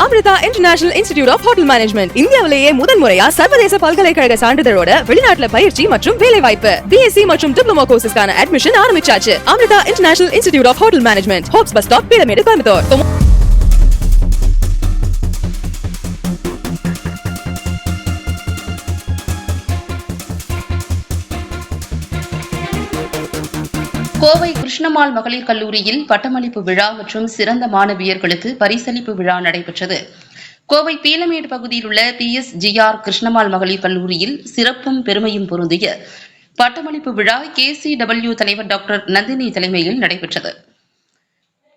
Amrita international institute of hotel management இந்தியாவிலேயே முதல் முறையா சர்வதேச பல்கலைக்கழக சான்றிதழோட வெளிநாட்டுல பயிற்சி மற்றும் வேலை வாய்ப்பு பிஎஸ்சி மற்றும் டிப்ளமோ கோர்சஸ்க்கான அட்மிஷன் ஆரம்பிச்சாச்சு. Amrita international institute of hotel management, Hopes bus stop, Peelamedu, Coimbatore. Kovai Krishnammal மகளிர் கல்லூரியில் பட்டமளிப்பு விழா மற்றும் சிறந்த மாணவியர்களுக்கு பரிசளிப்பு விழா நடைபெற்றது. கோவை பீளமேடு பகுதியில் உள்ள PSGR கிருஷ்ணம்மாள் மகளிர் கல்லூரியில் சிறப்பும் பெருமையும் பொருந்திய பட்டமளிப்பு விழா KCW தலைவர் டாக்டர் நந்தினி தலைமையில் நடைபெற்றது.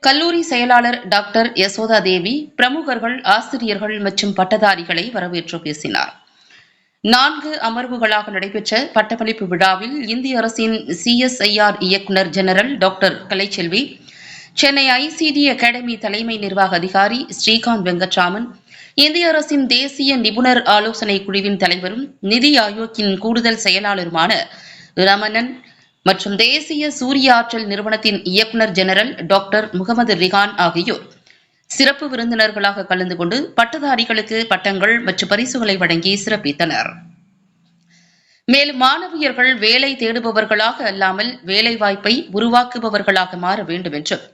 கல்லூரி செயலாளர் டாக்டர் யசோதா தேவி, பிரமுகர்கள், ஆசிரியர்கள் மற்றும் பட்டதாரிகளை வரவேற்று பேசினார். 4 அமர்வுகளாக நடைபெற்ற பட்டமளிப்பு விழாவில் இந்திய அரசின் CSIR இயக்குநர் general doctor Kalaiselvi, Chennai ICD academy தலைமை நிர்வாக அதிகாரி ஸ்ரீகாந்த் வெங்கட்ராமன், இந்திய அரசின் தேசிய நிபுணர் ஆலோசனை குழுவின் தலைவரும் நிதி ஆயோக்கின் கூடுதல் செயலாளருமான ரமணன் மற்றும் தேசிய சூரிய ஆற்றல் நிறுவனத்தின் இயக்குநர் ஜெனரல் டாக்டர் முகமது ரிகான் ஆகியோர் சிறப்பு விருந்தினர்களாக கலந்து கொண்டு பட்டதாரிகளுக்கு பட்டங்கள் மற்றும் பரிசுகளை வழங்கி சிறப்பித்தனர். மேலும் மாணவியர்கள் வேலை தேடுபவர்களாக அல்லாமல் வேலைவாய்ப்பை உருவாக்குபவர்களாக மாற வேண்டும் என்றும்,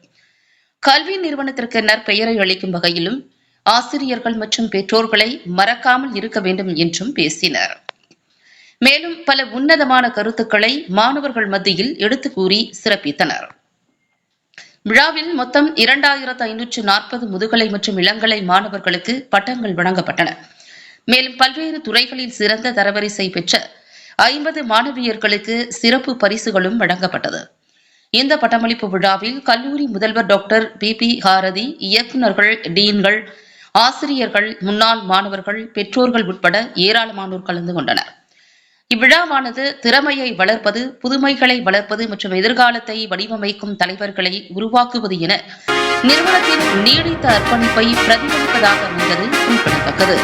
கல்வி நிறுவனத்திற்கு நற்பெயரை அளிக்கும் வகையிலும் ஆசிரியர்கள் மற்றும் பெற்றோர்களை மறக்காமல் இருக்க வேண்டும் என்றும் பேசினர். மேலும் பல உன்னதமான கருத்துக்களை மாணவர்கள் மத்தியில் எடுத்துக் கூறி சிறப்பித்தனர். விழாவில் மொத்தம் 2540 முதுகலை மற்றும் இளங்கலை மாணவர்களுக்கு பட்டங்கள் வழங்கப்பட்டன. மேலும் பல்வேறு துறைகளில் சிறந்த தரவரிசை பெற்ற 50 மாணவியர்களுக்கு சிறப்பு பரிசுகளும் வழங்கப்பட்டது. இந்த பட்டமளிப்பு விழாவில் கல்லூரி முதல்வர் டாக்டர் BP ஹாரதி, இயக்குநர்கள், டீன்கள், ஆசிரியர்கள், முன்னாள் மாணவர்கள், பெற்றோர்கள் உட்பட ஏராளமானோர் கலந்து கொண்டனர். இவ்விழாவானது திறமையை வளர்ப்பது, புதுமைகளை வளர்ப்பது மற்றும் எதிர்காலத்தை வடிவமைக்கும் தலைவர்களை உருவாக்குவது என நிறுவனத்தின் நீடித்த அர்ப்பணிப்பை பிரதிபலிப்பதாக அமைந்தது குறிப்பிடத்தக்கது.